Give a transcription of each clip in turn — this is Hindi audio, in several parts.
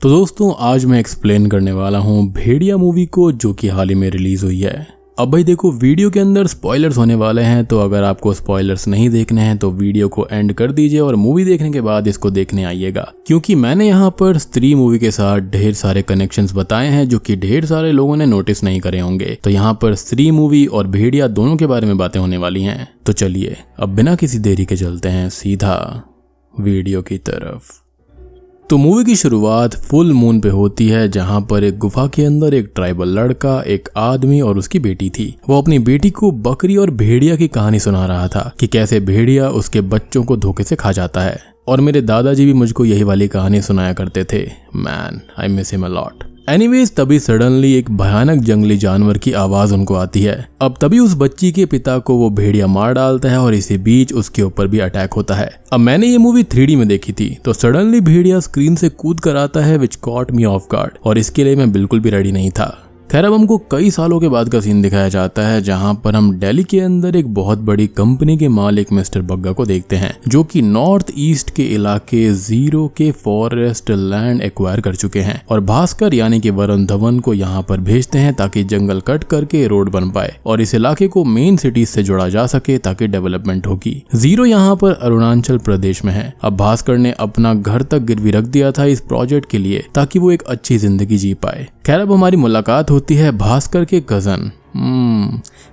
तो दोस्तों आज मैं एक्सप्लेन करने वाला हूँ भेड़िया मूवी को, जो कि हाल ही में रिलीज हुई है। अब भाई देखो, वीडियो के अंदर स्पॉयलर्स होने वाले हैं, तो अगर आपको स्पॉयलर्स नहीं देखने हैं तो वीडियो को एंड कर दीजिए और मूवी देखने के बाद इसको देखने आइएगा, क्योंकि मैंने यहाँ पर स्त्री मूवी के साथ ढेर सारे कनेक्शंस बताए हैं जो कि ढेर सारे लोगों ने नोटिस नहीं करे होंगे। तो यहाँ पर स्त्री मूवी और भेड़िया दोनों के बारे में बातें होने वाली हैं। तो चलिए अब बिना किसी देरी के चलते हैं सीधा वीडियो की तरफ। तो मूवी की शुरुआत फुल मून पे होती है, जहां पर एक गुफा के अंदर एक ट्राइबल लड़का, एक आदमी और उसकी बेटी थी। वो अपनी बेटी को बकरी और भेड़िया की कहानी सुना रहा था कि कैसे भेड़िया उसके बच्चों को धोखे से खा जाता है। और मेरे दादाजी भी मुझको यही वाली कहानी सुनाया करते थे। Man, I miss him a lot. Anyways, तभी सडनली एक भयानक जंगली जानवर की आवाज उनको आती है। अब तभी उस बच्ची के पिता को वो भेड़िया मार डालता है और इसी बीच उसके ऊपर भी अटैक होता है। अब मैंने ये मूवी 3D में देखी थी, तो सडनली भेड़िया स्क्रीन से कूद कर आता है, विच कॉट मी ऑफ गार्ड, और इसके लिए मैं बिल्कुल भी रेडी नहीं था। खैर, अब हमको कई सालों के बाद का सीन दिखाया जाता है, जहां पर हम दिल्ली के अंदर एक बहुत बड़ी कंपनी के मालिक मिस्टर बग्गा को देखते हैं, जो कि नॉर्थ ईस्ट के इलाके जीरो के फॉरेस्ट लैंड एक्वायर कर चुके हैं और भास्कर यानी कि वरुण धवन को यहां पर भेजते हैं ताकि जंगल कट करके रोड बन पाए और इस इलाके को मेन सिटीज से जोड़ा जा सके ताकि डेवलपमेंट होगी। जीरो यहाँ पर अरुणाचल प्रदेश में है। अब भास्कर ने अपना घर तक गिरवी रख दिया था इस प्रोजेक्ट के लिए ताकि वो एक अच्छी जिंदगी जी पाए। खैर, अब हमारी मुलाकात होती है भास्कर के कजन।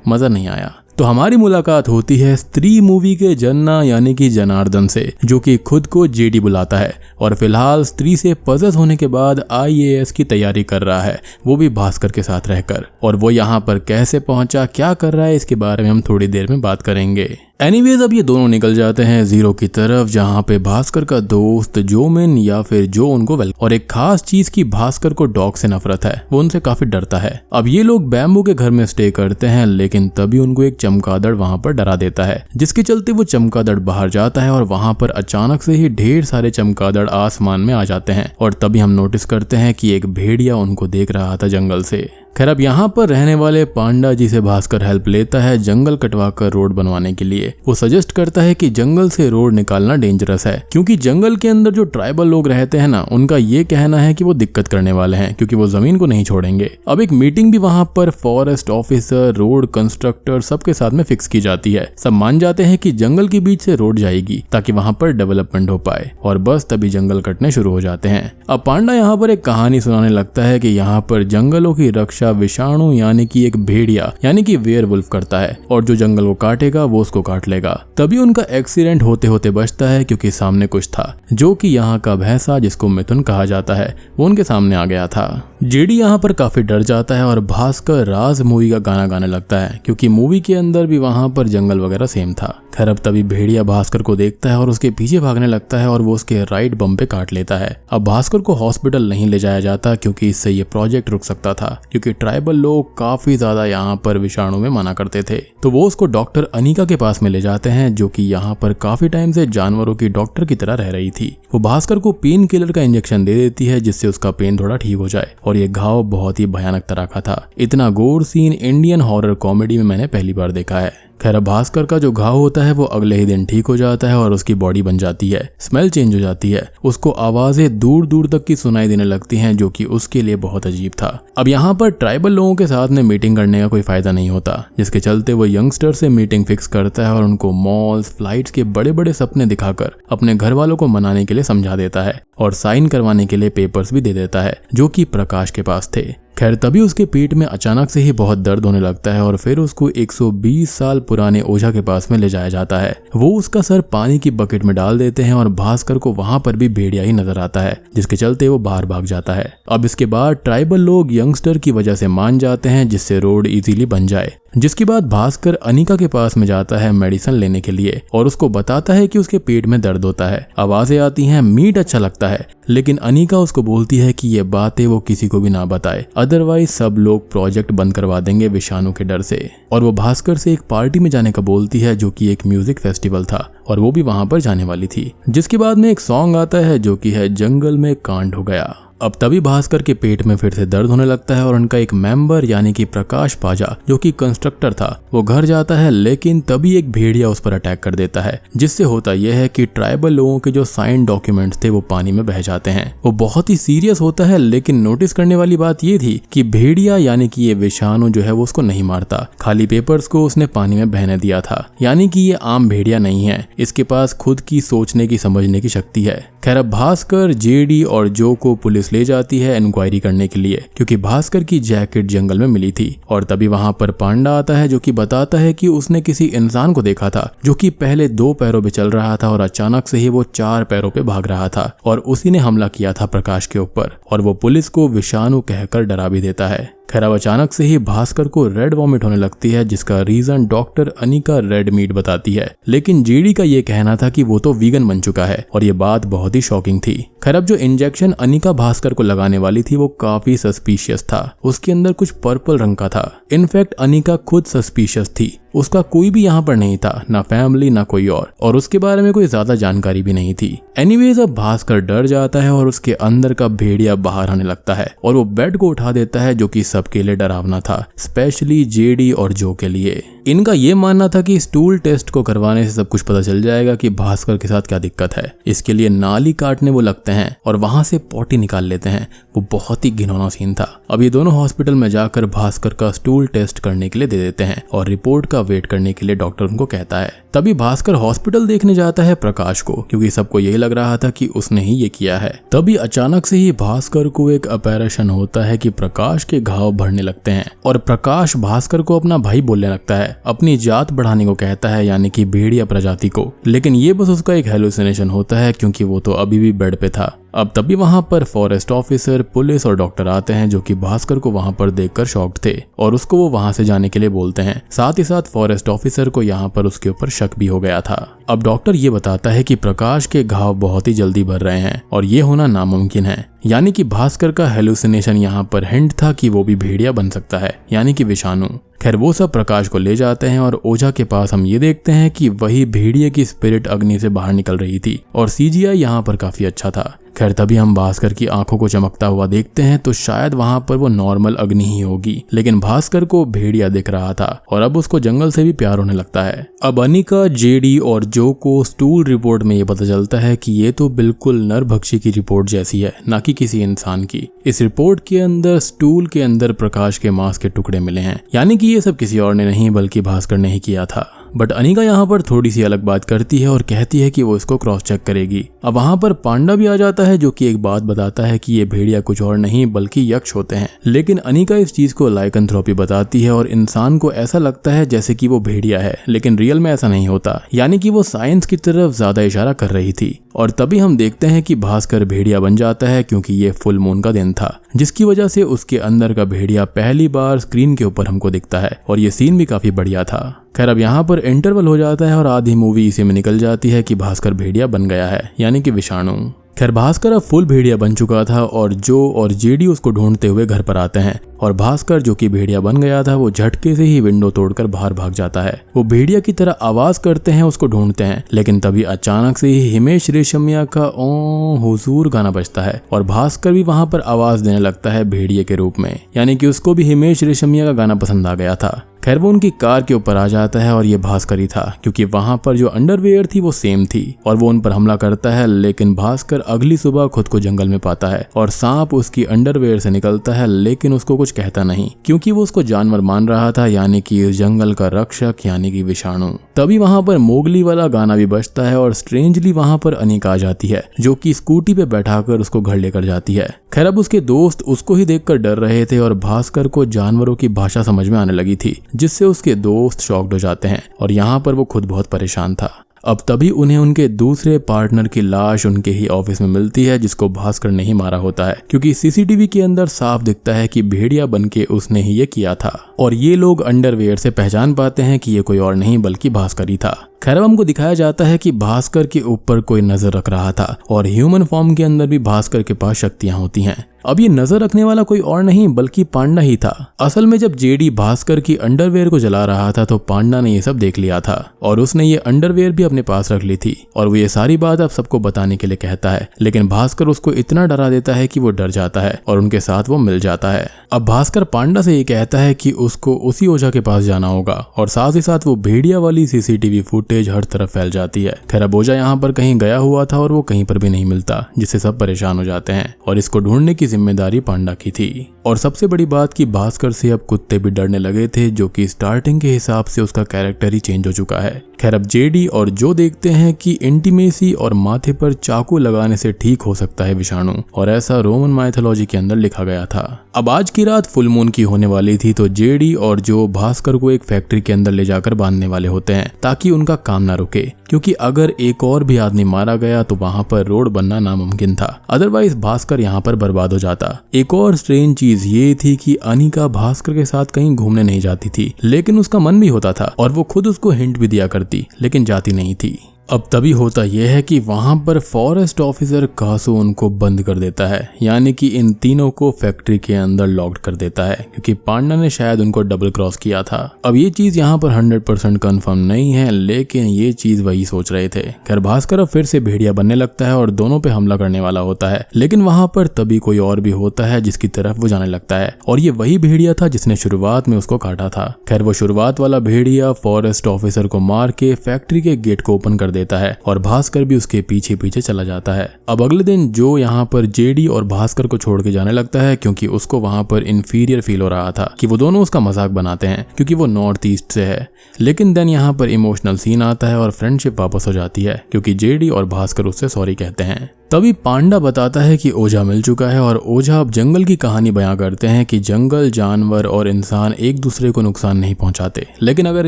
मजा नहीं आया। तो हमारी मुलाकात होती है स्त्री मूवी के जन्ना यानी कि जनार्दन से, जो कि खुद को जेडी बुलाता है और फिलहाल स्त्री से पजेस होने के बाद IAS की तैयारी कर रहा है, वो भी भास्कर के साथ रहकर। और वो यहाँ पर कैसे पहुंचा, क्या कर रहा है, इसके बारे में हम थोड़ी देर में बात करेंगे। एनीवेज, अब ये दोनों निकल जाते हैं जीरो की तरफ, जहाँ पे भास्कर का दोस्त जोमिन या फिर जो उनको और एक खास चीज की भास्कर को डॉग से नफरत है, वो उनसे काफी डरता है। अब ये लोग बैम्बू के घर में स्टे करते हैं, लेकिन तभी उनको एक चमगादड़ वहां पर डरा देता है, जिसके चलते वो चमगादड़ बाहर जाता है और वहां पर अचानक से ही ढेर सारे चमगादड़ आसमान में आ जाते हैं। और तभी हम नोटिस करते हैं कि एक भेड़िया उनको देख रहा था जंगल से। खैर, अब यहाँ पर रहने वाले पांडा जी से भास्कर हेल्प लेता है जंगल कटवाकर रोड बनवाने के लिए। वो सजेस्ट करता है कि जंगल से रोड निकालना डेंजरस है, क्योंकि जंगल के अंदर जो ट्राइबल लोग रहते हैं ना, उनका ये कहना है कि वो दिक्कत करने वाले हैं, क्योंकि वो जमीन को नहीं छोड़ेंगे। अब एक मीटिंग भी वहां पर फॉरेस्ट ऑफिसर, रोड कंस्ट्रक्टर सबके साथ में फिक्स की जाती है। सब मान जाते हैं कि जंगल के बीच से रोड जाएगी ताकि वहां पर डेवलपमेंट हो पाए, और बस तभी जंगल कटने शुरू हो जाते हैं। अब पांडा यहाँ पर एक कहानी सुनाने लगता है कि यहाँ पर जंगलों की रक्षा विषाणु यानी कि एक भेड़िया यानी कि वेयरवुल्फ करता है, और जो जंगल को काटेगा वो उसको काट लेगा। तभी उनका एक्सीडेंट होते होते बचता है, क्योंकि सामने कुछ था, जो कि यहाँ का भैंसा जिसको मिथुन कहा जाता है, वो उनके सामने आ गया था। जेडी यहाँ पर काफी डर जाता है और भास्कर राज मूवी का गाना गाने लगता है, क्योंकि मूवी के अंदर भी वहां पर जंगल वगैरह सेम था। खैर, अब तभी भेड़िया भास्कर को देखता है और उसके पीछे भागने लगता है और वो उसके राइट बम पे काट लेता है। अब भास्कर को हॉस्पिटल नहीं ले जाया जाता, क्योंकि इससे ये प्रोजेक्ट रुक सकता था, क्योंकि ट्राइबल लोग काफी ज्यादा यहाँ पर विषाणु में मना करते थे। तो वो उसको डॉक्टर अनिका के पास में ले जाते हैं, जो कि यहाँ पर काफी टाइम से जानवरों की डॉक्टर की तरह रह रही थी। वो भास्कर को पेन किलर का इंजेक्शन दे देती है, जिससे उसका पेन थोड़ा ठीक हो जाए, और ये घाव बहुत ही भयानक तरह का था। इतना गोर सीन इंडियन हॉरर कॉमेडी में मैंने पहली बार देखा है। खैर, भास्कर का जो घाव होता है वो अगले ही दिन ठीक हो जाता है और उसकी बॉडी बन जाती है, स्मेल चेंज हो जाती है, उसको आवाजें दूर दूर तक की सुनाई देने लगती हैं, जो कि उसके लिए बहुत अजीब था। अब यहाँ पर ट्राइबल लोगों के साथ में मीटिंग करने का कोई फायदा नहीं होता, जिसके चलते वो यंगस्टर से मीटिंग फिक्स करता है और उनको मॉल्स, फ्लाइट्स के बड़े बड़े सपने दिखाकर अपने घर वालों को मनाने के लिए समझा देता है और साइन करवाने के लिए पेपर्स भी दे देता है, जो कि प्रकाश के पास थे। खैर, तभी उसके पेट में अचानक से ही बहुत दर्द होने लगता है और फिर उसको 120 साल पुराने ओझा के पास में ले जाया जाता है। वो उसका सर पानी की बकेट में डाल देते हैं और भास्कर को वहां पर भी भेड़िया ही नजर आता है, जिसके चलते वो बाहर भाग जाता है। अब इसके बाद ट्राइबल लोग यंगस्टर की वजह से मान जाते हैं, जिससे रोड इजीली बन जाए। जिसके बाद भास्कर अनिका के पास में जाता है मेडिसिन लेने के लिए और उसको बताता है कि उसके पेट में दर्द होता है। आवाजें आती हैं, मीट अच्छा लगता है, लेकिन अनिका उसको बोलती है कि ये बातें वो किसी को भी ना बताए, अदरवाइज सब लोग प्रोजेक्ट बंद करवा देंगे विषाणु के डर से। और वो भास्कर से एक पार्टी में जाने का बोलती है, जो कि एक म्यूजिक फेस्टिवल था और वो भी वहां पर जाने वाली थी। जिसके बाद में एक सॉन्ग आता है, जो कि है जंगल में कांड हो गया। अब तभी भास्कर के पेट में फिर से दर्द होने लगता है और उनका एक मेंबर यानी कि प्रकाश पाजा जो कि कंस्ट्रक्टर था वो घर जाता है, लेकिन तभी एक भेड़िया उस पर अटैक कर देता है, जिससे होता यह है कि ट्राइबल लोगों के जो साइन डॉक्यूमेंट्स थे वो पानी में बह जाते हैं। वो बहुत ही सीरियस होता है, लेकिन नोटिस करने वाली बात ये थी कि भेड़िया यानी कि ये विषाणु जो है वो उसको नहीं मारता, खाली पेपर्स को उसने पानी में बहने दिया था। यानी कि ये आम भेड़िया नहीं है, इसके पास खुद की सोचने की समझने की शक्ति है। खैर अब भास्कर, जेडी और जो को पुलिस ले जाती है इंक्वायरी करने के लिए, क्योंकि भास्कर की जैकेट जंगल में मिली थी। और तभी वहां पर पांडा आता है जो कि बताता है कि उसने किसी इंसान को देखा था जो कि पहले 2 पैरों पे चल रहा था और अचानक से ही वो 4 पैरों पे भाग रहा था और उसी ने हमला किया था प्रकाश के ऊपर, और वो पुलिस को विषाणु कहकर डरा भी देता है। खैर अब अचानक से ही भास्कर को रेड वॉमिट होने लगती है, जिसका reason doctor Anika red meat बताती है, लेकिन जेडी का ये कहना था कि वो तो वीगन बन चुका है और ये बात बहुत ही शॉकिंग थी। खैर अब जो इंजेक्शन अनिका भास्कर को लगाने वाली थी वो काफी सस्पिशियस था, उसके अंदर कुछ पर्पल रंग का था। इनफैक्ट अनिका खुद सस्पिशियस थी, उसका कोई भी यहाँ पर नहीं था, ना फैमिली ना कोई और उसके बारे में कोई ज्यादा जानकारी भी नहीं थी। एनीवेज अब भास्कर डर जाता है और उसके अंदर का भेड़िया बाहर आने लगता है और वो बेड को उठा देता है, जो कि सबके लिए डरावना था, स्पेशली जेडी और जो के लिए। इनका ये मानना था कि स्टूल टेस्ट को करवाने से सब कुछ पता चल जाएगा कि भास्कर के साथ क्या दिक्कत है। इसके लिए नाली काटने वो लगते हैं और वहां से पॉटी निकाल लेते हैं। वो बहुत ही घिनौना सीन था। अब ये दोनों हॉस्पिटल में जाकर भास्कर का स्टूल टेस्ट करने के लिए दे देते हैं और रिपोर्ट का वेट करने के लिए डॉक्टर उनको कहता है। तभी भास्कर हॉस्पिटल देखने जाता है प्रकाश को, क्योंकि सबको यही लग रहा था कि उसने ही ये किया है। तभी अचानक से ही भास्कर को एक ऑपरेशन होता है कि प्रकाश के घाव भरने लगते हैं और प्रकाश भास्कर को अपना भाई बोलने लगता है, अपनी जात बढ़ाने को कहता है, यानी कि भेड़िया प्रजाति को। लेकिन ये बस उसका एक हेलुसिनेशन होता है, क्योंकि वो तो अभी भी बेड पे था। अब तभी वहां पर फॉरेस्ट ऑफिसर, पुलिस और डॉक्टर आते हैं, जो कि भास्कर को वहां पर देखकर शॉक्ड थे और उसको वो वहां से जाने के लिए बोलते हैं। साथ ही साथ फॉरेस्ट ऑफिसर को यहाँ पर उसके ऊपर शक भी हो गया था। अब डॉक्टर ये बताता है कि प्रकाश के घाव बहुत ही जल्दी भर रहे हैं और ये होना नामुमकिन है, यानी कि भास्कर का हेलुसिनेशन यहाँ पर हिंट था कि वो भी भेड़िया बन सकता है, यानी कि विषाणु। खैर वो सब प्रकाश को ले जाते हैं और ओझा के पास हम ये देखते हैं कि वही भेड़िए की स्पिरिट अग्नि से बाहर निकल रही थी और सीजीआई यहाँ पर काफी अच्छा था। खैर तभी हम भास्कर की आंखों को चमकता हुआ देखते हैं, तो शायद वहां पर वो नॉर्मल अग्नि ही होगी, लेकिन भास्कर को भेड़िया दिख रहा था और अब उसको जंगल से भी प्यार होने लगता है। अब अनिका, जेडी और जो को स्टूल रिपोर्ट में ये पता चलता है कि ये तो बिल्कुल नरभक्षी की रिपोर्ट जैसी है, ना कि किसी इंसान की। इस रिपोर्ट के अंदर स्टूल के अंदर प्रकाश के मांस के टुकड़े मिले हैं, यानी कि ये सब किसी और ने नहीं बल्कि भास्कर ने ही किया था। बट अनिका यहाँ पर थोड़ी सी अलग बात करती है और कहती है कि वो इसको क्रॉस चेक करेगी। अब वहाँ पर पांडा भी आ जाता है, जो कि एक बात बताता है कि ये भेड़िया कुछ और नहीं बल्कि यक्ष होते हैं। लेकिन अनिका इस चीज को लाइकेंथ्रोपी बताती है और इंसान को ऐसा लगता है जैसे कि वो भेड़िया है, लेकिन रियल में ऐसा नहीं होता, यानी कि वो साइंस की तरफ ज्यादा इशारा कर रही थी। और तभी हम देखते हैं कि भास्कर भेड़िया बन जाता है, क्योंकि ये फुल मून का दिन था, जिसकी वजह से उसके अंदर का भेड़िया पहली बार स्क्रीन के ऊपर हमको दिखता है और ये सीन भी काफी बढ़िया था। खैर अब यहाँ पर इंटरवल हो जाता है और आधी मूवी इसी में निकल जाती है कि भास्कर भेड़िया बन गया है, यानी कि विषाणु। खैर भास्कर अब फुल भेड़िया बन चुका था और जो और जेडी उसको ढूंढते हुए घर पर आते हैं और भास्कर जो कि भेड़िया बन गया था वो झटके से ही विंडो तोड़कर बाहर भाग जाता है। वो भेड़िया की तरह आवाज करते हैं, उसको ढूंढते हैं, लेकिन तभी अचानक से ही हिमेश रेशमिया का ओ हुजूर गाना बजता है और भास्कर भी वहां पर आवाज देने लगता है भेड़िए के रूप में, यानी कि उसको भी हिमेश रेशमिया का गाना पसंद आ गया था। खैर वो उनकी कार के ऊपर आ जाता है और ये भास्कर ही था, क्योंकि वहां पर जो अंडरवेयर थी वो सेम थी और वो उन पर हमला करता है। लेकिन भास्कर अगली सुबह खुद को जंगल में पाता है और सांप उसकी अंडरवेयर से निकलता है, लेकिन उसको कुछ कहता नहीं, क्योंकि वो उसको जानवर मान रहा था, यानी कि इस जंगल का रक्षक, यानी कि विषाणु। तभी वहां पर मोगली वाला गाना भी बजता है और स्ट्रेंजली वहां पर अनिका आ जाती है, जो कि स्कूटी पे बैठाकर उसको घर लेकर जाती है। खैर अब उसके दोस्त उसको ही देखकर डर रहे थे और भास्कर को जानवरों की भाषा समझ में आने लगी थी, जिससे उसके दोस्त शॉक्ड हो जाते हैं और यहाँ पर वो खुद बहुत परेशान था। अब तभी उन्हें उनके दूसरे पार्टनर की लाश उनके ही ऑफिस में मिलती है, जिसको भास्कर ने ही मारा होता है, क्योंकि सीसीटीवी के अंदर साफ दिखता है कि भेड़िया बनके उसने ही ये किया था। और ये लोग अंडरवेयर से पहचान पाते हैं कि ये कोई और नहीं बल्कि भास्कर ही था। खैर अब हमको दिखाया जाता है कि भास्कर के ऊपर कोई नजर रख रहा था और ह्यूमन फॉर्म के अंदर भी भास्कर के पास शक्तियां होती हैं। अब ये नजर रखने वाला कोई और नहीं बल्कि पांडा ही था। असल में जब जेडी भास्कर की अंडरवेयर को जला रहा था तो पांडा ने ये सब देख लिया था और उसने ये अंडरवेयर भी अपने पास रख ली थी और वो ये सारी बात अब सबको बताने के लिए कहता है, लेकिन भास्कर उसको इतना डरा देता है कि वो डर जाता है और उनके साथ वो मिल जाता है। अब भास्कर पांडा से ये कहता है कि उसको उसी ओझा के पास जाना होगा और साथ ही साथ वो भेड़िया वाली सीसीटीवी फुटेज हर तरफ फैल जाती है। खैर अब ओझा यहाँ पर कहीं गया हुआ था और वो कहीं पर भी नहीं मिलता, जिससे सब परेशान हो जाते हैं और इसको ढूंढने की जिम्मेदारी पांडा की थी। और सबसे बड़ी बात कि भास्कर से अब कुत्ते भी डरने लगे थे, जो कि स्टार्टिंग के हिसाब से उसका कैरेक्टर ही चेंज हो चुका है। खैर अब जेडी और जो देखते हैं कि इंटीमेसी और माथे पर चाकू लगाने से ठीक हो सकता है विषाणु, और ऐसा रोमन माइथोलॉजी के अंदर लिखा गया था। अब आज की रात फुल मून की होने वाली थी तो जेडी और जो भास्कर को एक फैक्ट्री के अंदर ले जाकर बांधने वाले होते हैं ताकि उनका काम ना रुके, क्योंकि अगर एक और भी आदमी मारा गया तो वहां पर रोड बनना नामुमकिन था, अदरवाइज भास्कर यहाँ पर बर्बाद हो जाता। एक और स्ट्रेंज चीज ये थी कि अनिका भास्कर के साथ कहीं घूमने नहीं जाती थी, लेकिन उसका मन भी होता था और वो खुद उसको हिंट भी दिया करती, लेकिन जाती नहीं थी। अब तभी होता यह है कि वहां पर फॉरेस्ट ऑफिसर कासू उनको बंद कर देता है, यानी कि इन तीनों को फैक्ट्री के अंदर लॉक्ड कर देता है, क्योंकि पांडा ने शायद उनको डबल क्रॉस किया था। अब ये चीज यहाँ पर 100% कंफर्म नहीं है, लेकिन ये चीज वही सोच रहे थे। खैर भास्कर अब फिर से भेड़िया बनने लगता है और दोनों पे हमला करने वाला होता है, लेकिन वहां पर तभी कोई और भी होता है जिसकी तरफ वो जाने लगता है, और ये वही भेड़िया था जिसने शुरुआत में उसको काटा था। खैर वो शुरुआत वाला भेड़िया फॉरेस्ट ऑफिसर को मार के फैक्ट्री के गेट को ओपन कर देता है और भास्कर भी उसके पीछे पीछे चला जाता है। अब अगले दिन जो यहाँ पर जेडी और भास्कर को छोड़ के जाने लगता है, क्योंकि उसको वहां पर इंफीरियर फील हो रहा था कि वो दोनों उसका मजाक बनाते हैं क्योंकि वो नॉर्थ ईस्ट से है। लेकिन देन यहाँ पर इमोशनल सीन आता है और फ्रेंडशिप वापस हो जाती है, क्योंकि जेडी और भास्कर उससे सॉरी कहते हैं। तभी पांडा बताता है कि ओझा मिल चुका है और ओझा अब जंगल की कहानी बयां करते हैं कि जंगल, जानवर और इंसान एक दूसरे को नुकसान नहीं पहुंचाते, लेकिन अगर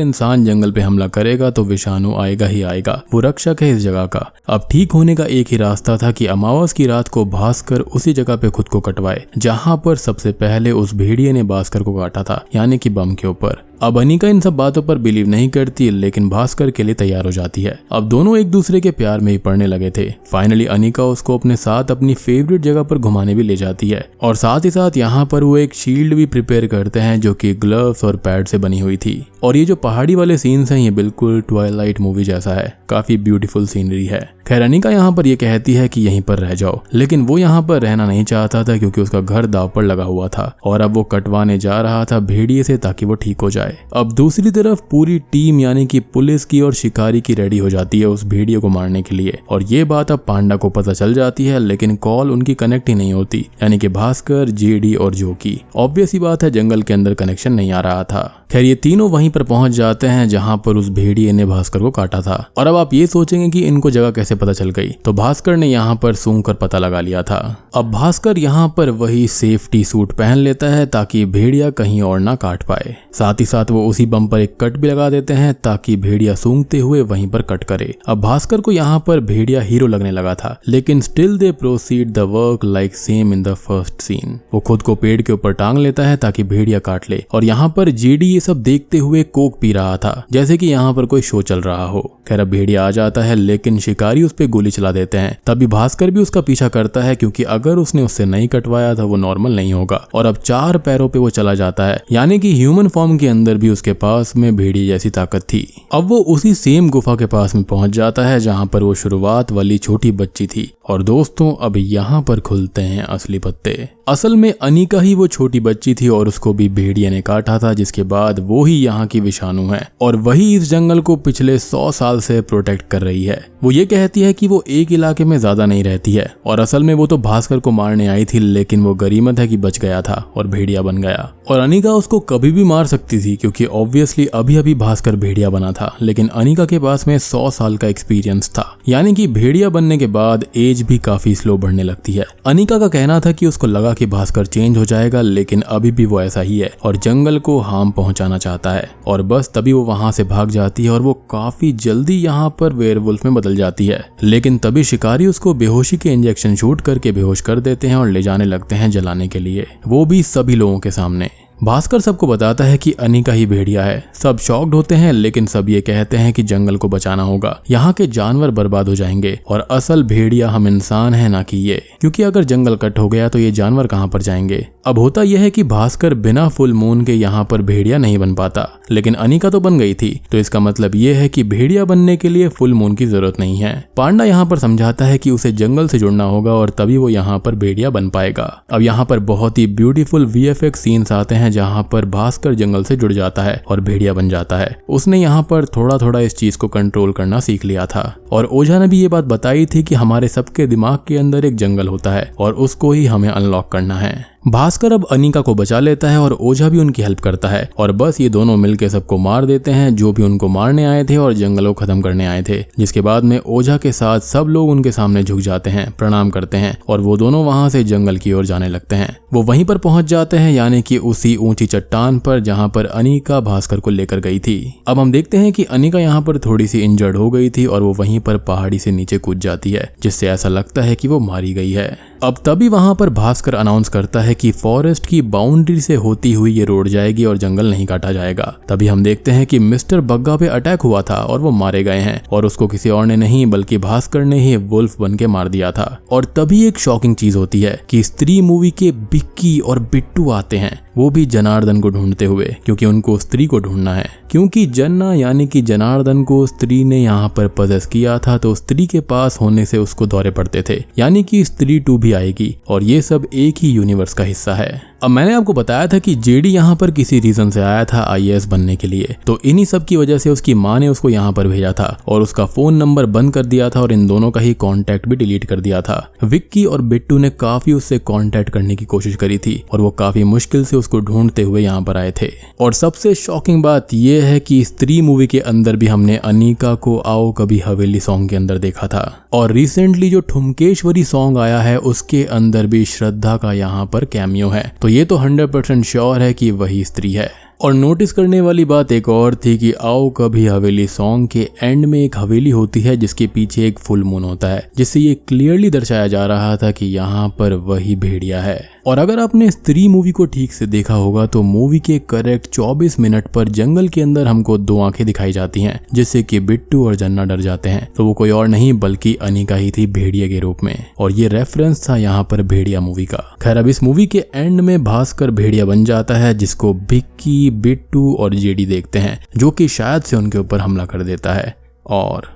इंसान जंगल पे हमला करेगा तो विषाणु आएगा ही आएगा। वो रक्षक है इस जगह का। अब ठीक होने का एक ही रास्ता था कि अमावस की रात को भास्कर उसी जगह पे खुद को कटवाए जहां पर सबसे पहले उस भेड़िए ने भास्कर को काटा था, यानी कि बम के ऊपर। अब अनिका इन सब बातों पर बिलीव नहीं करती, लेकिन भास्कर के लिए तैयार हो जाती है। अब दोनों एक दूसरे के प्यार में ही पड़ने लगे थे। फाइनली अनिका उसको अपने साथ अपनी फेवरेट जगह पर घुमाने भी ले जाती है, और साथ ही साथ यहाँ पर वो एक शील्ड भी प्रिपेयर करते हैं जो कि ग्लव्स और पैड से बनी हुई थी। और ये जो पहाड़ी वाले सीन्स हैं ये बिल्कुल ट्वाइलाइट मूवी जैसा है, काफी ब्यूटीफुल सीनरी है। खैर अनिका यहाँ पर ये कहती है कि यहीं पर रह जाओ, लेकिन वो यहाँ पर रहना नहीं चाहता था क्योंकि उसका घर दाव पर लगा हुआ था और अब वो कटवाने जा रहा था भेड़िए से ताकि वो ठीक हो जाए। अब दूसरी तरफ पूरी टीम यानी कि पुलिस की और शिकारी की रेडी हो जाती है उस भेड़िए को मारने के लिए, और ये बात अब पांडा को पता चल जाती है, लेकिन कॉल उनकी कनेक्ट ही नहीं होती, यानी कि भास्कर, जेडी और जो की। ऑब्वियस ही बात है जंगल के अंदर कनेक्शन नहीं आ रहा था। खैर ये तीनों वहीं पर पहुंच जाते हैं जहां पर उस भेड़िए ने भास्कर को काटा था। और अब आप ये सोचेंगे कि इनको जगह कैसे पता चल गई, तो भास्कर ने यहाँ पर सूंघ कर पता लगा लिया था। अब भास्कर यहाँ पर वही सेफ्टी सूट पहन लेता है ताकि भेड़िया कहीं और ना काट पाए। साथ ही साथ वो उसी बम पर एक कट भी लगा देते हैं ताकि भेड़िया सूंघते हुए वहीं पर कट करे। अब भास्कर को यहाँ पर भेड़िया हीरो लगने लगा था, लेकिन still they proceed the work like same in the first scene. वो खुद को पेड़ के ऊपर टांग लेता है ताकि भेड़िया काट ले, और यहाँ पर जेडी ये सब देखते हुए कोक पी रहा था जैसे कि यहाँ पर कोई शो चल रहा हो। खैर अब भेड़िया आ जाता है, लेकिन शिकारी उस पे गोली चला देते हैं। तभी भास्कर भी उसका पीछा करता है क्योंकि अगर उसने उससे नहीं कटवाया था वो नॉर्मल नहीं होगा, और अब 4 पैरों पे वो चला जाता है, यानी कि ह्यूमन फॉर्म के अंदर भी उसके पास में भेड़िए जैसी ताकत थी। अब वो उसी सेम गुफा के पास में पहुंच जाता है जहां पर वो शुरुआत वाली छोटी बच्ची थी। और दोस्तों अब यहाँ पर खुलते हैं असली पत्ते। असल में अनिका ही वो छोटी बच्ची थी और उसको भी भेड़िए ने काटा था, जिसके बाद वो ही यहाँ की विषाणु है और वही इस जंगल को पिछले 100 साल से प्रोटेक्ट कर रही है। वो ये कहती है कि वो एक इलाके में ज्यादा नहीं रहती है, और असल में वो तो भास्कर को मारने आई थी, लेकिन वो गरीमत है कि बच गया था और भेड़िया बन गया। और अनिका उसको कभी भी मार सकती थी क्योंकि ऑब्वियसली अभी अभी भास्कर भेड़िया बना था, लेकिन अनिका के पास में 100 साल का एक्सपीरियंस था, यानी कि भेड़िया बनने के बाद एज भी काफी स्लो बढ़ने लगती है। अनिका का कहना था कि उसको लगा कि भास्कर चेंज हो जाएगा, लेकिन अभी भी वो ऐसा ही है और जंगल को हार्म पहुंचाना चाहता है। और बस तभी वो वहां से भाग जाती है और वो काफी जल्दी यहाँ पर वेयरवुल्फ में बदल जाती है। लेकिन तभी शिकारी उसको बेहोशी के इंजेक्शन शूट करके बेहोश कर देते हैं और ले जाने लगते हैं जलाने के लिए, वो भी सभी लोगों के सामने। भास्कर सबको बताता है कि अनिका ही भेड़िया है। सब शॉक्ड होते हैं, लेकिन सब ये कहते हैं कि जंगल को बचाना होगा, यहाँ के जानवर बर्बाद हो जाएंगे और असल भेड़िया हम इंसान हैं, ना कि ये, क्योंकि अगर जंगल कट हो गया तो ये जानवर कहाँ पर जाएंगे। अब होता यह है कि भास्कर बिना फुल मून के यहाँ पर भेड़िया नहीं बन पाता, लेकिन अनिका तो बन गई थी, तो इसका मतलब ये है कि भेड़िया बनने के लिए फुल मून की जरूरत नहीं है। पांडा यहाँ पर समझाता है कि उसे जंगल से जुड़ना होगा और तभी वो यहाँ पर भेड़िया बन पाएगा। अब यहाँ पर बहुत ही ब्यूटीफुल VFX सीन्स आते हैं जहाँ पर भास्कर जंगल से जुड़ जाता है और भेड़िया बन जाता है। उसने यहाँ पर थोड़ा थोड़ा इस चीज को कंट्रोल करना सीख लिया था और ओझा ने भी ये बात बताई थी कि हमारे सबके दिमाग के अंदर एक जंगल होता है और उसको ही हमें अनलॉक करना है। भास्कर अब अनिका को बचा लेता है और ओझा भी उनकी हेल्प करता है और बस ये दोनों मिलकर सबको मार देते हैं जो भी उनको मारने आए थे और जंगल को खत्म करने आए थे। जिसके बाद में ओझा के साथ सब लोग उनके सामने झुक जाते हैं, प्रणाम करते हैं और वो दोनों वहां से जंगल की ओर जाने लगते हैं। वो वहीं पर पहुंच जाते हैं, यानी कि उसी ऊंची चट्टान पर जहां पर अनिका भास्कर को लेकर गई थी। अब हम देखते हैं कि अनिका यहाँ पर थोड़ी सी इंजर्ड हो गई थी और वो वहीं पर पहाड़ी से नीचे कूद जाती है, जिससे ऐसा लगता है कि वो मारी गई है। अब तभी वहां पर भास्कर अनाउंस करता है कि फॉरेस्ट की बाउंड्री से होती हुई ये रोड जाएगी और जंगल नहीं काटा जाएगा। तभी हम देखते हैं कि मिस्टर बग्गा पे अटैक हुआ था और वो मारे गए हैं और उसको किसी और ने नहीं बल्कि भास्कर ने ही वुल्फ बन के मार दिया था। और तभी एक शॉकिंग चीज होती है कि स्त्री मूवी के बिक्की और बिट्टू आते हैं, वो भी जनार्दन को ढूंढते हुए, क्योंकि उनको स्त्री को ढूंढना है। क्योंकि जन्ना यानी कि जनार्दन को स्त्री ने यहाँ पर पजेस किया था, तो स्त्री के पास होने से उसको दौरे पड़ते थे, यानी कि स्त्री 2 भी आएगी और ये सब एक ही यूनिवर्स का हिस्सा है। अब मैंने आपको बताया था कि जेडी यहाँ पर किसी रीजन से आया था IAS बनने के लिए, तो इन्हीं सब की वजह से उसकी माँ ने उसको यहाँ पर भेजा था और उसका फोन नंबर बंद कर दिया था और इन दोनों का ही कांटेक्ट भी डिलीट कर दिया था। विक्की और बिट्टू ने काफी उससे कांटेक्ट करने की कोशिश करी थी और वो काफी मुश्किल से उसको ढूंढते हुए यहाँ पर आए थे। और सबसे शॉकिंग बात यह है कि स्त्री मूवी के अंदर भी हमने अनिका को आओ कभी हवेली सॉन्ग के अंदर देखा था और रिसेंटली जो ठुमकेश्वरी सॉन्ग आया है उसके अंदर भी श्रद्धा का यहाँ पर कैमियो है, तो ये तो 100% श्योर है कि वही स्त्री है। और नोटिस करने वाली बात एक और थी कि आओ कभी हवेली सॉन्ग के एंड में एक हवेली होती है जिसके पीछे एक फुल मून होता है, जिससे ये क्लियरली दर्शाया जा रहा था कि यहाँ पर वही भेड़िया है। और अगर आपने स्त्री मूवी को ठीक से देखा होगा तो मूवी के करेक्ट 24 मिनट पर जंगल के अंदर हमको 2 आंखें दिखाई जाती हैं, जिससे कि बिट्टू और जन्ना डर जाते हैं, तो वो कोई और नहीं बल्कि अनिका ही थी भेड़िया के रूप में। और ये रेफरेंस था यहाँ पर भेड़िया मूवी का। खैर अब इस मूवी के एंड में भास्कर भेड़िया बन जाता है, जिसको भिक्की, बिट्टू और जेडी देखते हैं, जो कि शायद से उनके ऊपर हमला कर देता है और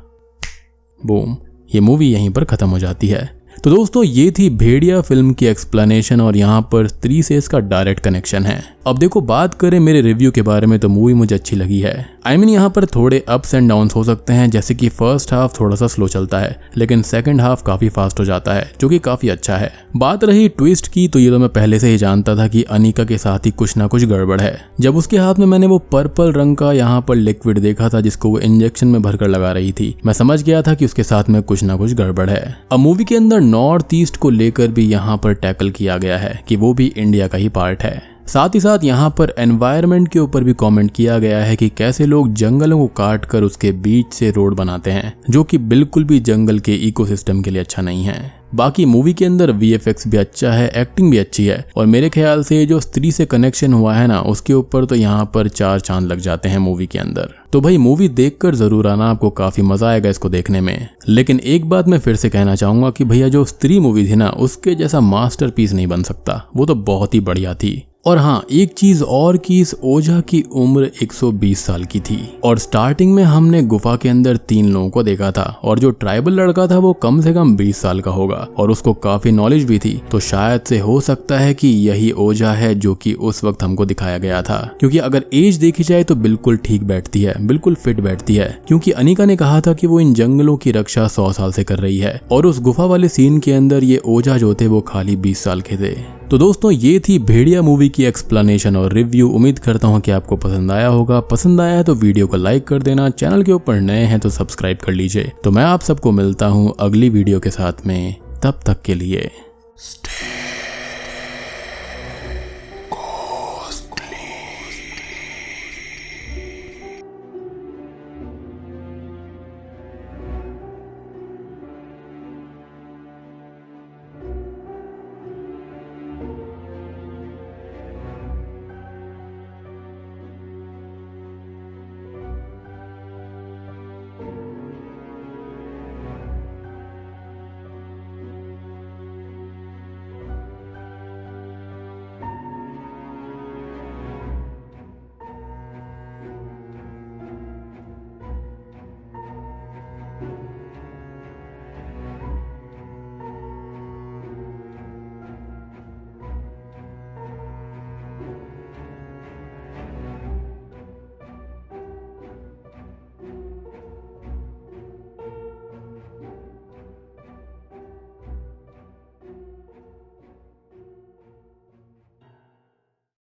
बूम, ये मूवी यहीं पर खत्म हो जाती है। तो दोस्तों ये थी भेड़िया फिल्म की एक्सप्लेनेशन और यहाँ पर स्त्री से इसका डायरेक्ट कनेक्शन है। अब देखो बात करें मेरे रिव्यू के बारे में तो मूवी मुझे अच्छी लगी है। I mean यहाँ पर थोड़े अप्स एंड डाउन्स हो सकते हैं, जैसे कि फर्स्ट हाफ थोड़ा सा स्लो चलता है लेकिन सेकंड हाफ काफी फास्ट हो जाता है, जो कि काफी अच्छा है। बात रही ट्विस्ट की तो ये तो मैं पहले से ही जानता था कि अनिका के साथ ही कुछ ना कुछ गड़बड़ है। जब उसके हाथ में मैंने वो पर्पल रंग का यहाँ पर लिक्विड देखा था जिसको वो इंजेक्शन में भरकर लगा रही थी, मैं समझ गया था कि उसके साथ में कुछ ना कुछ गड़बड़ है। अब मूवी के अंदर नॉर्थ ईस्ट को लेकर भी यहाँ पर टैकल किया गया है कि वो भी इंडिया का ही पार्ट है। साथ ही साथ यहाँ पर एनवायरनमेंट के ऊपर भी कमेंट किया गया है कि कैसे लोग जंगलों को काट कर उसके बीच से रोड बनाते हैं, जो कि बिल्कुल भी जंगल के इकोसिस्टम के लिए अच्छा नहीं है। बाकी मूवी के अंदर VFX भी अच्छा है, एक्टिंग भी अच्छी है और मेरे ख्याल से जो स्त्री से कनेक्शन हुआ है ना, उसके ऊपर तो यहाँ पर 4 चांद लग जाते हैं मूवी के अंदर। तो भाई मूवी देखकर जरूर आना, आपको काफी मजा आएगा इसको देखने में। लेकिन एक बात मैं फिर से कहना चाहूंगा कि भैया जो स्त्री मूवी थी ना, उसके जैसा मास्टरपीस नहीं बन सकता, वो तो बहुत ही बढ़िया थी। और हाँ एक चीज और कि इस ओझा की उम्र 120 साल की थी और स्टार्टिंग में हमने गुफा के अंदर 3 लोगों को देखा था और जो ट्राइबल लड़का था वो कम से कम 20 साल का होगा और उसको काफी नॉलेज भी थी, तो शायद से हो सकता है कि यही ओझा है जो कि उस वक्त हमको दिखाया गया था। क्योंकि अगर एज देखी जाए तो बिल्कुल ठीक बैठती है, बिल्कुल फिट बैठती है, क्योंकि अनिका ने कहा था कि वो इन जंगलों की रक्षा 100 साल से कर रही है और उस गुफा वाले सीन के अंदर ये ओझा जो थे वो खाली 20 साल के थे। तो दोस्तों ये थी भेड़िया मूवी की एक्सप्लेनेशन और रिव्यू। उम्मीद करता हूँ कि आपको पसंद आया होगा। पसंद आया है तो वीडियो को लाइक कर देना, चैनल के ऊपर नए हैं तो सब्सक्राइब कर लीजिए। तो मैं आप सबको मिलता हूँ अगली वीडियो के साथ में, तब तक के लिए